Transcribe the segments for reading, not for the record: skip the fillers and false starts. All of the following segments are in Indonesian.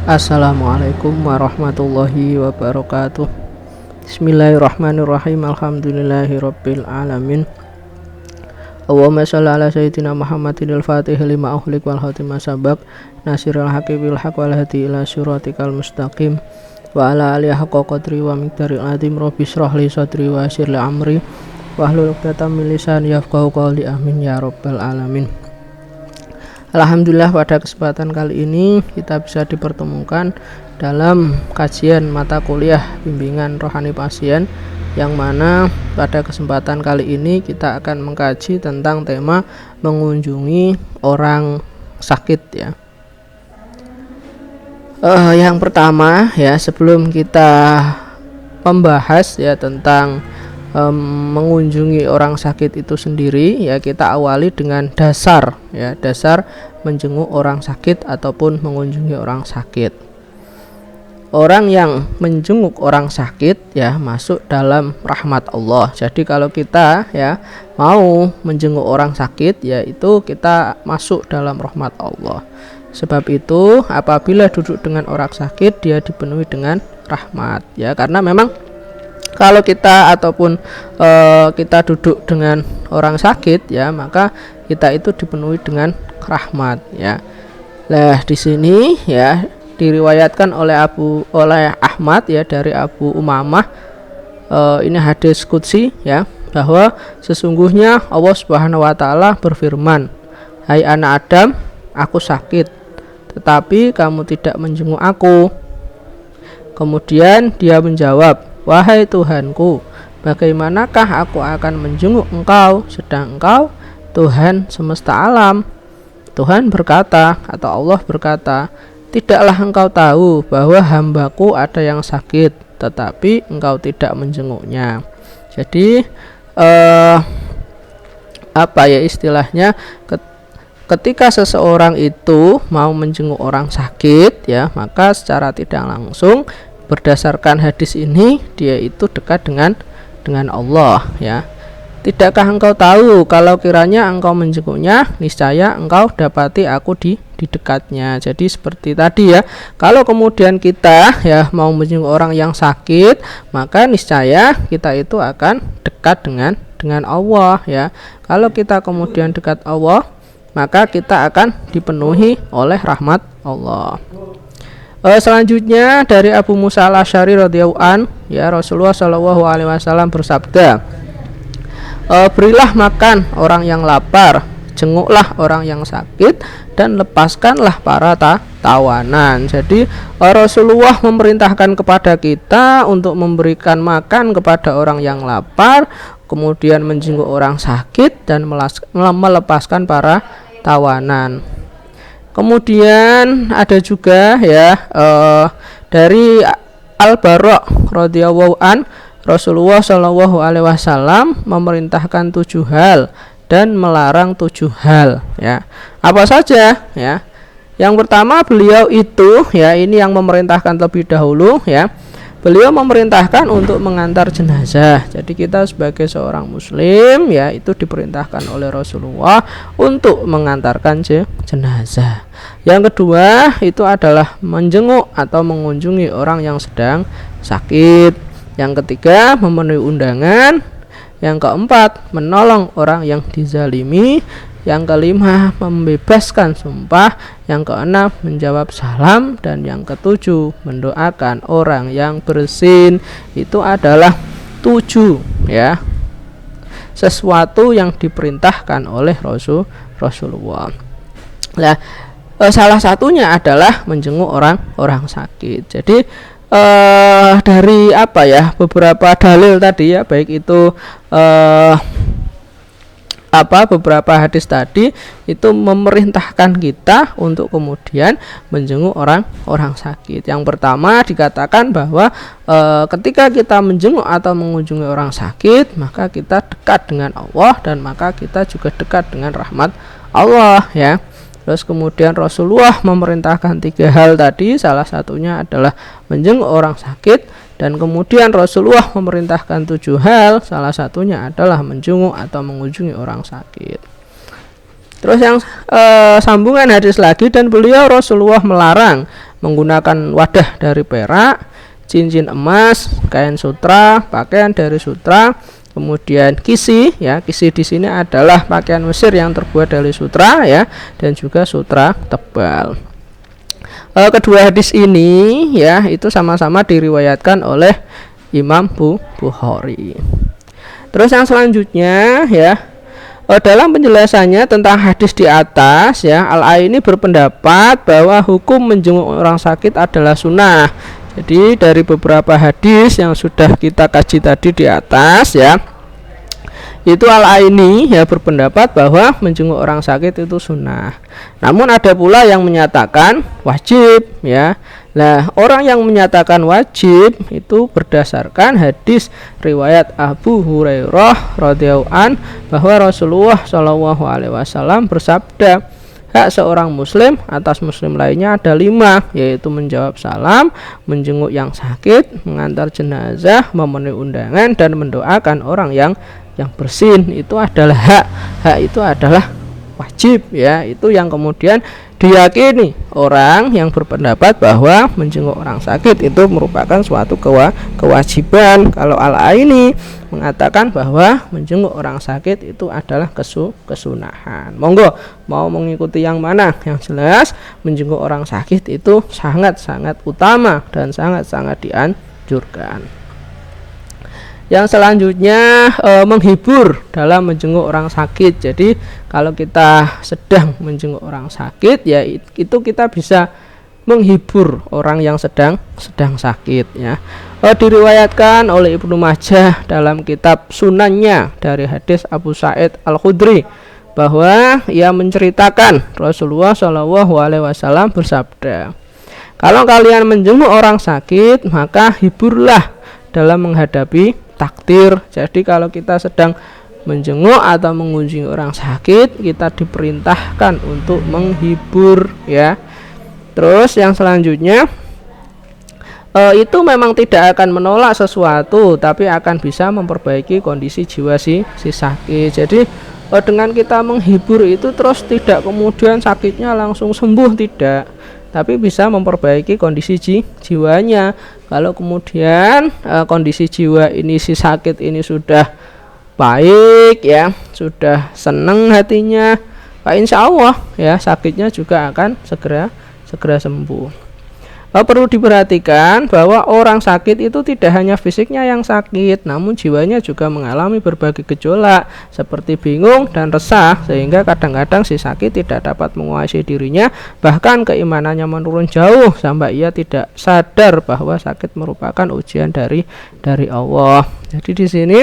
Assalamualaikum warahmatullahi wabarakatuh. Bismillahirrahmanirrahim. Alhamdulillahirabbil alamin. Allahumma shalli ala sayyidina Muhammadin al-fatih lima ughliq wal khatim sabaq nasiril haqqi bil haqq wal hadi ila siratikal mustaqim wa ala alihi haqqa qadri wa miqdaril azim. Rabbi shrah li sadri wa yassir li amri wahlul 'uqdatam min lisani yafqahu qawli. Amin ya rabbal alamin. Alhamdulillah, pada kesempatan kali ini kita bisa dipertemukan dalam kajian mata kuliah bimbingan rohani pasien, yang mana pada kesempatan kali ini kita akan mengkaji tentang tema mengunjungi orang sakit ya. Yang pertama ya, sebelum kita membahas ya tentang mengunjungi orang sakit itu sendiri ya, kita awali dengan dasar ya, dasar menjenguk orang sakit ataupun mengunjungi orang sakit. Orang yang menjenguk orang sakit ya masuk dalam rahmat Allah. Jadi kalau kita ya mau menjenguk orang sakit, yaitu kita masuk dalam rahmat Allah. Sebab itu apabila duduk dengan orang sakit, dia dipenuhi dengan rahmat ya, karena memang kalau kita ataupun kita duduk dengan orang sakit ya, maka kita itu dipenuhi dengan rahmat ya. Nah, di sini ya diriwayatkan oleh Ahmad ya, dari Abu Umamah, ini hadis qudsi ya, bahwa sesungguhnya Allah Subhanahu wa taala berfirman, "Hai anak Adam, aku sakit, tetapi kamu tidak menjenguk aku." Kemudian dia menjawab, "Wahai Tuhanku, bagaimanakah aku akan menjenguk engkau sedang engkau Tuhan semesta alam?" Tuhan berkata, atau Allah berkata, "Tidaklah engkau tahu bahwa hambaku ada yang sakit, tetapi engkau tidak menjenguknya." Jadi apa ya istilahnya, ketika seseorang itu mau menjenguk orang sakit ya, maka secara tidak langsung berdasarkan hadis ini dia itu dekat dengan Allah ya. Tidakkah engkau tahu kalau kiranya engkau menjenguknya, niscaya engkau dapati aku di dekatnya. Jadi seperti tadi ya, kalau kemudian kita ya mau menjenguk orang yang sakit, maka niscaya kita itu akan dekat dengan Allah ya. Kalau kita kemudian dekat Allah, maka kita akan dipenuhi oleh rahmat Allah. Selanjutnya dari Abu Musa al-Asy'ari radhiyallahu an ya, Rasulullah shallallahu alaihi wasallam bersabda, "Berilah makan orang yang lapar, jenguklah orang yang sakit, dan lepaskanlah para tawanan." Jadi Rasulullah memerintahkan kepada kita untuk memberikan makan kepada orang yang lapar, kemudian menjenguk orang sakit, dan melepaskan para tawanan. Kemudian ada juga ya dari Al-Bara radhiyallahu an, Rasulullah shallallahu alaihi wasallam memerintahkan 7 hal dan melarang 7 hal ya. Apa saja ya? Yang pertama, beliau itu ya, ini yang memerintahkan terlebih dahulu ya. Beliau memerintahkan untuk mengantar jenazah. Jadi kita sebagai seorang muslim ya, itu diperintahkan oleh Rasulullah untuk mengantarkan jenazah. Yang kedua itu adalah menjenguk atau mengunjungi orang yang sedang sakit. Yang ketiga, memenuhi undangan. Yang keempat, menolong orang yang dizalimi. Yang kelima, membebaskan sumpah. Yang keenam, menjawab salam. Dan yang ketujuh, mendoakan orang yang bersin. Itu adalah 7 ya, sesuatu yang diperintahkan oleh Rasulullah. Nah, salah satunya adalah menjenguk orang sakit. Jadi dari apa ya, beberapa dalil tadi ya, baik itu beberapa hadis tadi itu memerintahkan kita untuk kemudian menjenguk orang sakit. Yang pertama dikatakan bahwa ketika kita menjenguk atau mengunjungi orang sakit, maka kita dekat dengan Allah, dan maka kita juga dekat dengan rahmat Allah ya. Terus kemudian Rasulullah memerintahkan 3 hal tadi, salah satunya adalah menjenguk orang sakit, dan kemudian Rasulullah memerintahkan 7 hal, salah satunya adalah menjenguk atau mengunjungi orang sakit. Terus yang sambungan hadis lagi, dan beliau Rasulullah melarang menggunakan wadah dari perak, cincin emas, kain sutra, pakaian dari sutra, kemudian kisi ya. Kisi di sini adalah pakaian Mesir yang terbuat dari sutra ya, dan juga sutra tebal. Kedua hadis ini ya itu sama-sama diriwayatkan oleh Imam Bukhari. Terus yang selanjutnya ya, dalam penjelasannya tentang hadis di atas ya, Al-Aini berpendapat bahwa hukum menjenguk orang sakit adalah sunnah. Jadi dari beberapa hadis yang sudah kita kaji tadi di atas ya, itu Al-Aini ya berpendapat bahwa menjenguk orang sakit itu sunnah. Namun ada pula yang menyatakan wajib ya. Nah, orang yang menyatakan wajib itu berdasarkan hadis riwayat Abu Hurairah radhiyallahu an bahwa Rasulullah Shallallahu alaihi wasallam bersabda, hak seorang muslim atas muslim lainnya ada 5, yaitu menjawab salam, menjenguk yang sakit, mengantar jenazah, memenuhi undangan, dan mendoakan orang yang bersin. Itu adalah hak itu adalah wajib ya. Itu yang kemudian diyakini orang yang berpendapat bahwa menjenguk orang sakit itu merupakan suatu kewajiban. Kalau Al-Aini mengatakan bahwa menjenguk orang sakit itu adalah kesunahan. Monggo mau mengikuti yang mana? Yang jelas menjenguk orang sakit itu sangat-sangat utama dan sangat-sangat dianjurkan. Yang selanjutnya menghibur dalam menjenguk orang sakit. Jadi kalau kita sedang menjenguk orang sakit ya itu kita bisa menghibur orang yang sedang sakit ya. Diriwayatkan oleh Ibnu Majah dalam kitab Sunannya dari hadis Abu Sa'id Al-Khudri bahwa ia menceritakan Rasulullah Shallallahu alaihi wasallam bersabda, kalau kalian menjenguk orang sakit maka hiburlah dalam menghadapi takdir. Jadi kalau kita sedang menjenguk atau mengunjungi orang sakit, kita diperintahkan untuk menghibur ya. Terus yang selanjutnya itu memang tidak akan menolak sesuatu, tapi akan bisa memperbaiki kondisi jiwa si sakit. Jadi dengan kita menghibur itu terus tidak kemudian sakitnya langsung sembuh, tidak, tapi bisa memperbaiki kondisi jiwanya. Kalau kemudian kondisi jiwa ini si sakit ini sudah baik ya, sudah senang hatinya, insya Allah ya sakitnya juga akan segera sembuh. Perlu diperhatikan bahwa orang sakit itu tidak hanya fisiknya yang sakit, namun jiwanya juga mengalami berbagai gejolak seperti bingung dan resah, sehingga kadang-kadang si sakit tidak dapat menguasai dirinya, bahkan keimanannya menurun jauh sampai ia tidak sadar bahwa sakit merupakan ujian dari Allah. Jadi di sini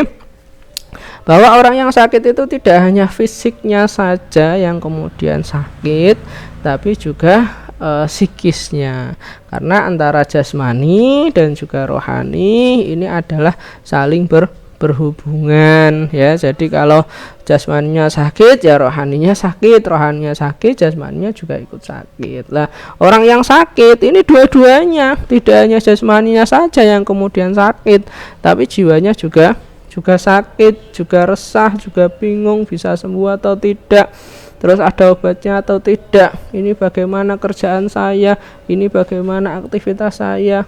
bahwa orang yang sakit itu tidak hanya fisiknya saja yang kemudian sakit, tapi juga psikisnya, karena antara jasmani dan juga rohani ini adalah saling berhubungan ya. Jadi kalau jasmaninya sakit ya rohaninya sakit, rohaninya sakit jasmaninya juga ikut sakit. Lah orang yang sakit ini dua-duanya, tidak hanya jasmaninya saja yang kemudian sakit, tapi jiwanya juga sakit, juga resah, juga bingung bisa sembuh atau tidak, terus ada obatnya atau tidak, ini bagaimana kerjaan saya, ini bagaimana aktivitas saya,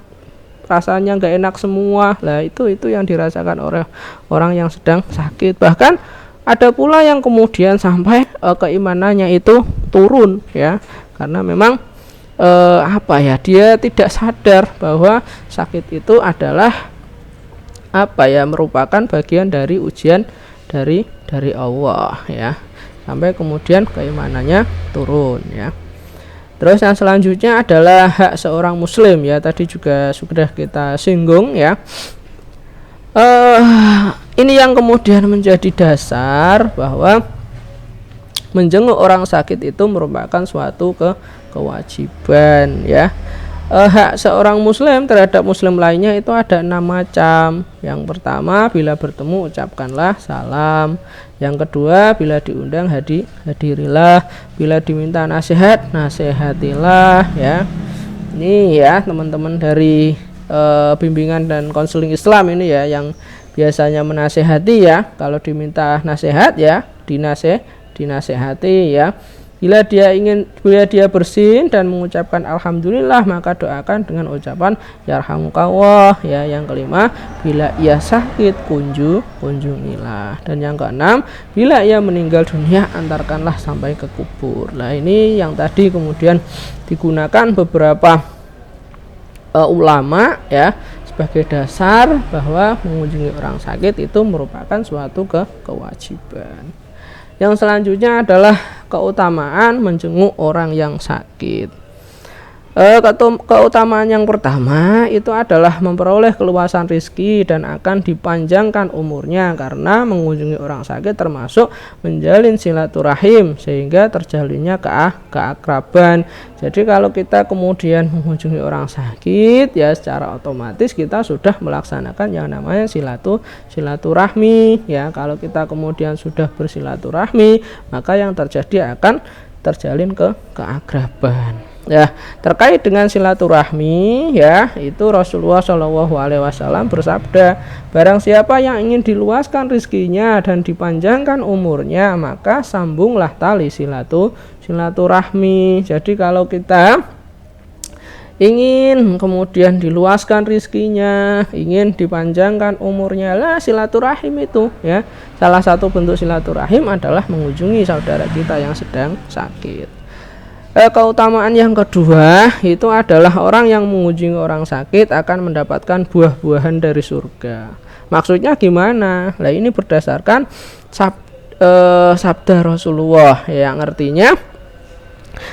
rasanya nggak enak semua. Lah itu yang dirasakan oleh orang yang sedang sakit. Bahkan ada pula yang kemudian sampai keimanannya itu turun ya, karena memang dia tidak sadar bahwa sakit itu adalah merupakan bagian dari ujian dari Allah ya, sampai kemudian keimanannya turun ya. Terus yang selanjutnya adalah hak seorang muslim ya, tadi juga sudah kita singgung ya. Ini yang kemudian menjadi dasar bahwa menjenguk orang sakit itu merupakan suatu kewajiban ya. Hak seorang muslim terhadap muslim lainnya itu ada 6 macam. Yang pertama, bila bertemu ucapkanlah salam. Yang kedua, bila diundang hadirilah. Bila diminta nasihat, nasihatilah ya. Ini ya teman-teman dari bimbingan dan konseling Islam ini ya, yang biasanya menasihati ya. Kalau diminta nasihat ya dinasehati ya. Bila dia bersin dan mengucapkan alhamdulillah, maka doakan dengan ucapan yarhamukallah. Ya, yang kelima, bila ia sakit kunjungilah. Dan yang keenam, bila ia meninggal dunia antarkanlah sampai ke kubur. Nah, ini yang tadi kemudian digunakan beberapa ulama ya sebagai dasar bahwa mengunjungi orang sakit itu merupakan suatu kewajiban. Yang selanjutnya adalah keutamaan menjenguk orang yang sakit. Keutamaan yang pertama itu adalah memperoleh keluasan rezeki dan akan dipanjangkan umurnya, karena mengunjungi orang sakit termasuk menjalin silaturahim sehingga terjalinnya keakraban. Jadi kalau kita kemudian mengunjungi orang sakit, ya secara otomatis kita sudah melaksanakan yang namanya silaturahmi. Ya, kalau kita kemudian sudah bersilaturahmi, maka yang terjadi akan terjalin keakraban. Ya, terkait dengan silaturahmi ya, itu Rasulullah Shallallahu Alaihi Wasallam bersabda, barang siapa yang ingin diluaskan rezekinya dan dipanjangkan umurnya, maka sambunglah tali silaturahmi. Jadi kalau kita ingin kemudian diluaskan rezekinya, ingin dipanjangkan umurnya, lah silaturahim itu ya. Salah satu bentuk silaturahim adalah mengunjungi saudara kita yang sedang sakit. Keutamaan yang kedua itu adalah orang yang mengunjungi orang sakit akan mendapatkan buah-buahan dari surga. Maksudnya gimana? Nah, ini berdasarkan sabda Rasulullah yang artinya,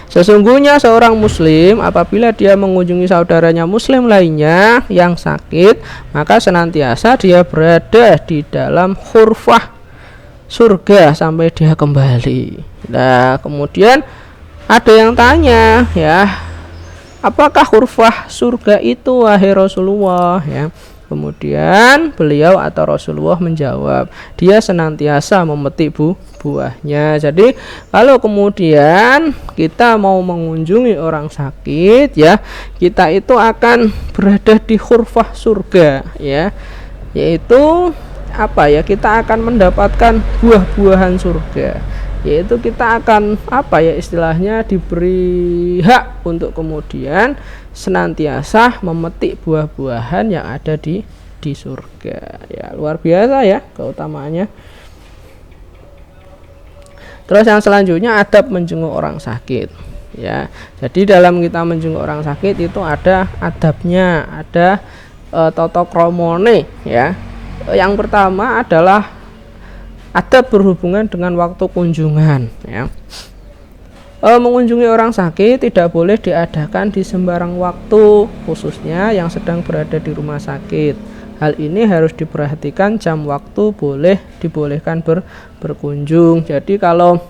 sesungguhnya seorang muslim apabila dia mengunjungi saudaranya muslim lainnya yang sakit, maka senantiasa dia berada di dalam khurfah surga sampai dia kembali. Nah, kemudian ada yang tanya ya, apakah khurfah surga itu wahai Rasulullah ya? Kemudian beliau atau Rasulullah menjawab, dia senantiasa memetik buahnya. Jadi kalau kemudian kita mau mengunjungi orang sakit ya, kita itu akan berada di khurfah surga ya, yaitu apa ya, kita akan mendapatkan buah-buahan surga, yaitu kita akan apa ya, istilahnya diberi hak untuk kemudian senantiasa memetik buah-buahan yang ada di surga. Ya, luar biasa ya keutamaannya. Terus yang selanjutnya adab menjenguk orang sakit ya. Jadi dalam kita menjenguk orang sakit itu ada adabnya, ada tata kramane ya. Yang pertama adalah adab berhubungan dengan waktu kunjungan ya. Mengunjungi orang sakit tidak boleh diadakan di sembarang waktu, khususnya yang sedang berada di rumah sakit. Hal ini harus diperhatikan jam waktu dibolehkan berkunjung. Jadi kalau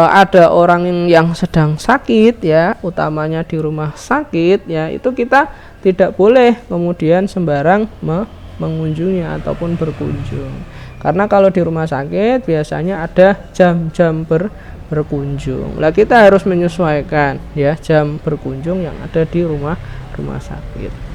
ada orang yang sedang sakit ya, utamanya di rumah sakit ya, itu kita tidak boleh kemudian sembarang mengunjungi ataupun berkunjung. Karena kalau di rumah sakit biasanya ada jam-jam berkunjung. Lah kita harus menyesuaikan ya jam berkunjung yang ada di rumah sakit.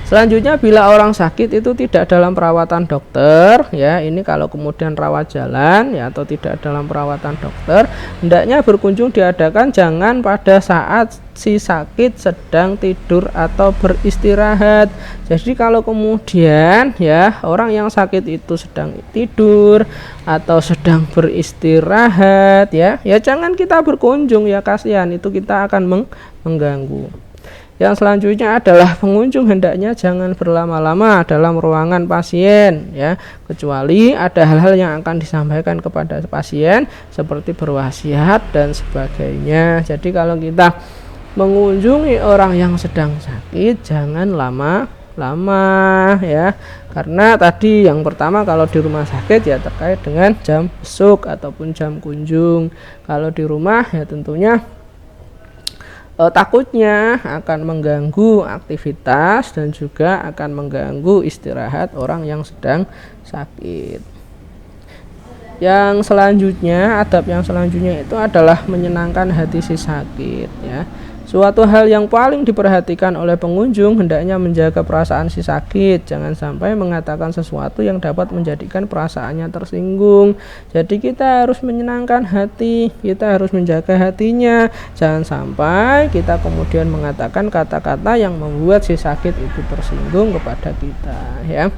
Selanjutnya, bila orang sakit itu tidak dalam perawatan dokter ya, ini kalau kemudian rawat jalan ya atau tidak dalam perawatan dokter, hendaknya berkunjung diadakan jangan pada saat si sakit sedang tidur atau beristirahat. Jadi kalau kemudian ya orang yang sakit itu sedang tidur atau sedang beristirahat ya jangan kita berkunjung ya, kasihan, itu kita akan mengganggu. Yang selanjutnya adalah pengunjung hendaknya jangan berlama-lama dalam ruangan pasien ya, kecuali ada hal-hal yang akan disampaikan kepada pasien seperti berwasiat dan sebagainya. Jadi kalau kita mengunjungi orang yang sedang sakit jangan lama-lama ya, karena tadi yang pertama kalau di rumah sakit ya terkait dengan jam besuk ataupun jam kunjung. Kalau di rumah ya tentunya takutnya akan mengganggu aktivitas dan juga akan mengganggu istirahat orang yang sedang sakit. Yang selanjutnya, adab yang selanjutnya itu adalah menyenangkan hati si sakit ya. Suatu hal yang paling diperhatikan oleh pengunjung hendaknya menjaga perasaan si sakit. Jangan sampai mengatakan sesuatu yang dapat menjadikan perasaannya tersinggung. Jadi kita harus menyenangkan hati, kita harus menjaga hatinya. Jangan sampai kita kemudian mengatakan kata-kata yang membuat si sakit itu tersinggung kepada kita, ya.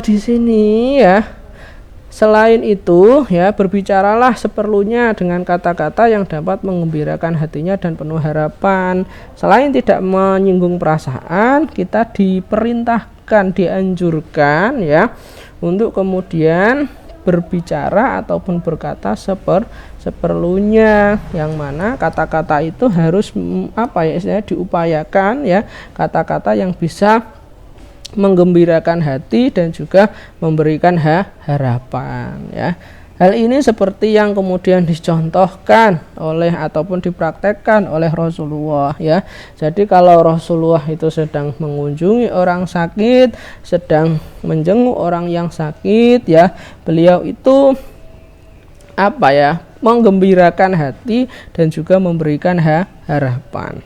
Di sini ya, selain itu ya, berbicaralah seperlunya dengan kata-kata yang dapat menggembirakan hatinya dan penuh harapan. Selain tidak menyinggung perasaan, kita diperintahkan, dianjurkan ya, untuk kemudian berbicara ataupun berkata seperlunya, yang mana kata-kata itu harus istilahnya diupayakan ya, kata-kata yang bisa menggembirakan hati dan juga memberikan harapan ya. Hal ini seperti yang kemudian dicontohkan oleh ataupun dipraktekkan oleh Rasulullah ya. Jadi kalau Rasulullah itu sedang mengunjungi orang sakit, sedang menjenguk orang yang sakit ya, beliau itu menggembirakan hati dan juga memberikan harapan.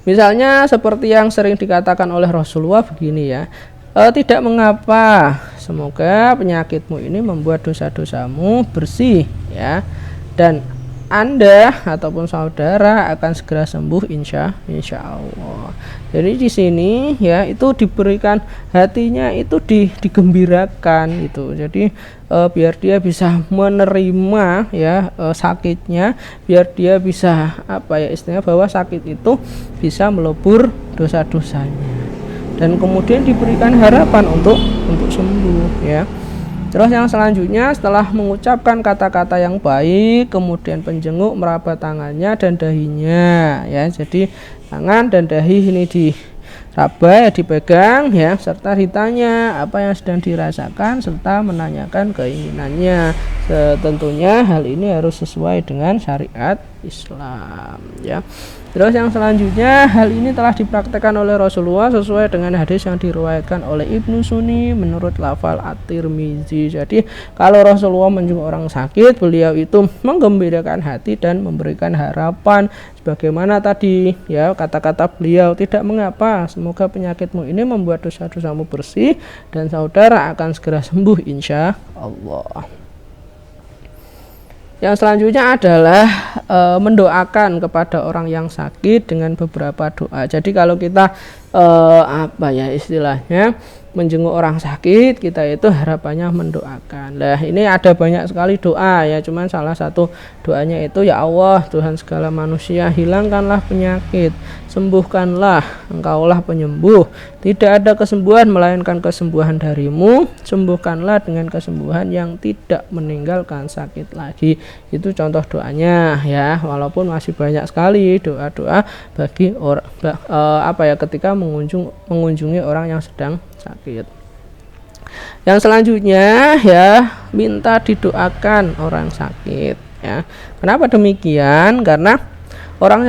Misalnya seperti yang sering dikatakan oleh Rasulullah begini ya, tidak mengapa, semoga penyakitmu ini membuat dosa-dosamu bersih ya, dan Anda ataupun saudara akan segera sembuh insya Allah. Jadi di sini ya, itu diberikan hatinya itu digembirakan itu. Jadi biar dia bisa menerima ya sakitnya, biar dia bisa istilahnya bahwa sakit itu bisa melebur dosa-dosanya, dan kemudian diberikan harapan untuk sembuh ya. Terus yang selanjutnya, setelah mengucapkan kata-kata yang baik, kemudian penjenguk meraba tangannya dan dahinya ya. Jadi tangan dan dahi ini diraba ya, dipegang ya, serta ditanya apa yang sedang dirasakan serta menanyakan keinginannya. Tentunya hal ini harus sesuai dengan syariat Islam ya. Terus yang selanjutnya, hal ini telah dipraktekkan oleh Rasulullah sesuai dengan hadis yang diriwayatkan oleh Ibnu Sunni menurut lafal At-Tirmizi. Jadi kalau Rasulullah menjenguk orang sakit, beliau itu menggembirakan hati dan memberikan harapan sebagaimana tadi ya, kata-kata beliau, tidak mengapa, semoga penyakitmu ini membuat dosa-dosamu bersih dan saudara akan segera sembuh insya Allah. Yang selanjutnya adalah mendoakan kepada orang yang sakit dengan beberapa doa. Jadi kalau kita istilahnya menjenguk orang sakit, kita itu harapannya mendoakan. Nah, ini ada banyak sekali doa ya, cuman salah satu doanya itu, ya Allah Tuhan segala manusia, hilangkanlah penyakit, sembuhkanlah, Engkaulah penyembuh, tidak ada kesembuhan melainkan kesembuhan darimu, sembuhkanlah dengan kesembuhan yang tidak meninggalkan sakit lagi. Itu contoh doanya ya, walaupun masih banyak sekali doa-doa bagi orang ketika mengunjungi orang yang sedang sakit. Yang selanjutnya ya, minta didoakan orang sakit ya. Kenapa demikian? Karena orang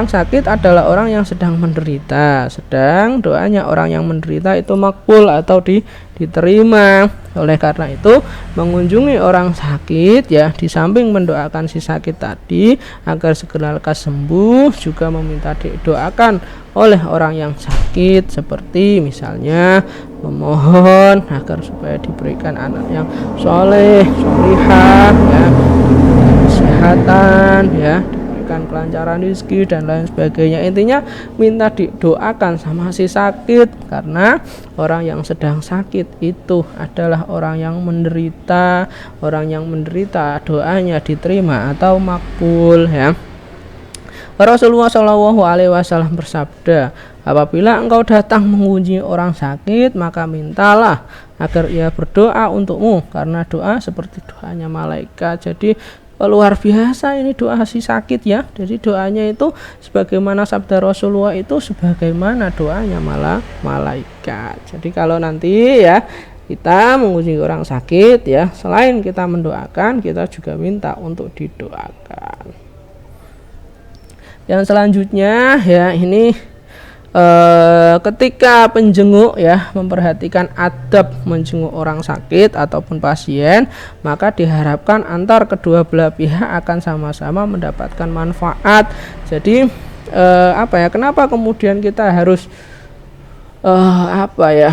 sakit adalah orang yang sedang menderita, sedang doanya orang yang menderita itu makbul atau diterima. Oleh karena itu, mengunjungi orang sakit ya, di samping mendoakan si sakit tadi agar segera lekas sembuh, juga meminta didoakan oleh orang yang sakit, seperti misalnya memohon agar supaya diberikan anak yang soleh, solihah ya, kesehatan ya, kelancaran rezeki dan lain sebagainya. Intinya minta didoakan sama si sakit, karena orang yang sedang sakit itu adalah orang yang menderita. Orang yang menderita doanya diterima atau makbul ya. Rasulullah SAW bersabda, apabila engkau datang mengunjungi orang sakit, maka mintalah agar ia berdoa untukmu, karena doa seperti doanya malaikat. Jadi luar biasa ini doa si sakit ya. Jadi doanya itu sebagaimana sabda Rasulullah itu sebagaimana doanya malaikat. Jadi kalau nanti ya kita mengunjungi orang sakit ya, selain kita mendoakan, kita juga minta untuk didoakan. Yang selanjutnya ya, ini ketika penjenguk ya memperhatikan adab menjenguk orang sakit ataupun pasien, maka diharapkan antar kedua belah pihak akan sama-sama mendapatkan manfaat. Jadi kenapa kemudian kita harus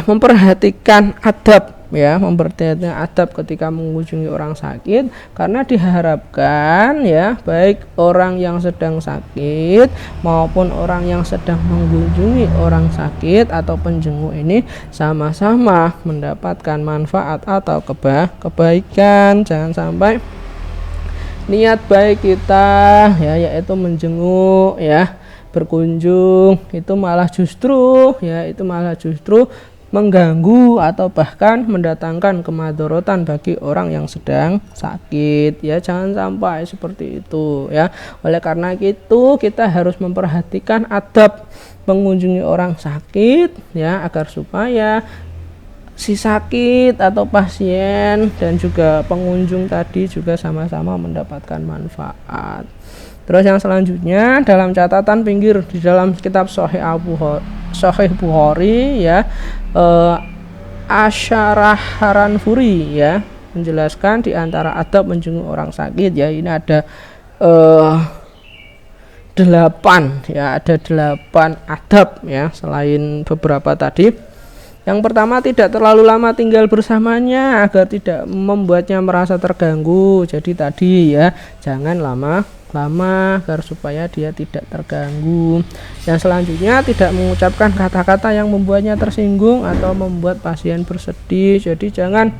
memperhatikan adab ya, memperhatikan adab ketika mengunjungi orang sakit, karena diharapkan ya baik orang yang sedang sakit maupun orang yang sedang mengunjungi orang sakit atau penjenguk ini sama-sama mendapatkan manfaat atau kebaikan. Jangan sampai niat baik kita ya yaitu menjenguk ya, berkunjung itu malah justru mengganggu atau bahkan mendatangkan kemadharatan bagi orang yang sedang sakit ya. Jangan sampai seperti itu ya. Oleh karena itu kita harus memperhatikan adab mengunjungi orang sakit ya, agar supaya si sakit atau pasien dan juga pengunjung tadi juga sama-sama mendapatkan manfaat. Terus yang selanjutnya dalam catatan pinggir di dalam kitab Sahih Bukhari ya, Asyarah Haranfuri ya menjelaskan di antara adab menjenguk orang sakit ya, ini ada 8 ya, ada 8 adab ya selain beberapa tadi. Yang pertama, tidak terlalu lama tinggal bersamanya agar tidak membuatnya merasa terganggu. Jadi tadi ya, jangan lama-lama agar supaya dia tidak terganggu. Yang selanjutnya, tidak mengucapkan kata-kata yang membuatnya tersinggung atau membuat pasien bersedih. Jadi jangan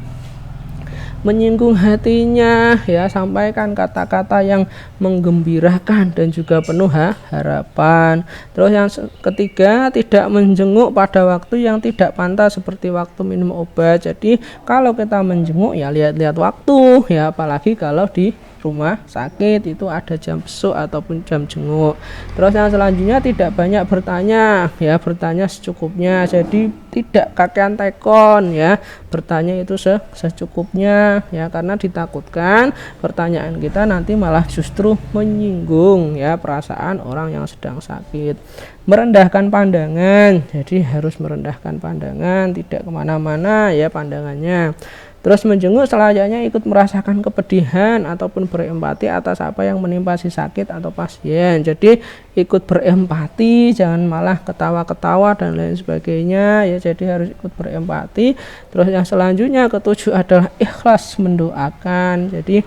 menyinggung hatinya ya, sampaikan kata-kata yang menggembirakan dan juga penuh harapan. Terus yang ketiga, tidak menjenguk pada waktu yang tidak pantas seperti waktu minum obat. Jadi kalau kita menjenguk ya lihat-lihat waktu ya, apalagi kalau di rumah sakit itu ada jam besuk ataupun jam jenguk. Terus yang selanjutnya, tidak banyak bertanya ya, bertanya secukupnya. Jadi tidak kakean tekon ya, bertanya itu secukupnya ya, karena ditakutkan pertanyaan kita nanti malah justru menyinggung ya perasaan orang yang sedang sakit. Merendahkan pandangan, jadi harus merendahkan pandangan, tidak kemana-mana ya pandangannya. Terus menjenguk selayaknya ikut merasakan kepedihan ataupun berempati atas apa yang menimpa si sakit atau pasien. Jadi ikut berempati, jangan malah ketawa-ketawa dan lain sebagainya ya. Jadi harus ikut berempati. Terus yang selanjutnya, ketujuh adalah ikhlas mendoakan. Jadi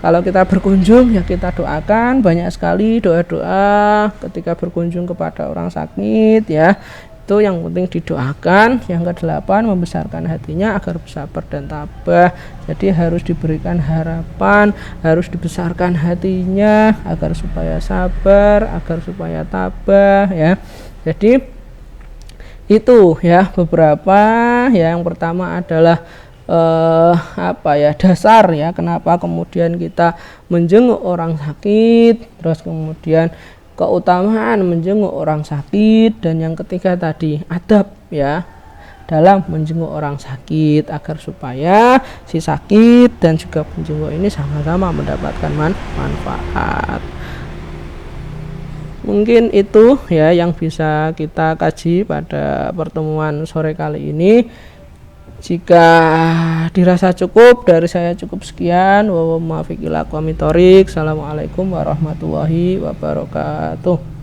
kalau kita berkunjung ya kita doakan, banyak sekali doa-doa ketika berkunjung kepada orang sakit ya. Itu yang penting didoakan. Yang ke-8, membesarkan hatinya agar bersabar dan tabah. Jadi harus diberikan harapan, harus dibesarkan hatinya agar supaya sabar, agar supaya tabah ya. Jadi itu ya beberapa ya. Yang pertama adalah dasar ya kenapa kemudian kita menjenguk orang sakit. Terus kemudian keutamaan menjenguk orang sakit, dan yang ketiga tadi adab ya dalam menjenguk orang sakit agar supaya si sakit dan juga penjenguk ini sama-sama mendapatkan manfaat. Mungkin itu ya yang bisa kita kaji pada pertemuan sore kali ini. Jika dirasa cukup, dari saya cukup sekian. Assalamualaikum warahmatullahi wabarakatuh.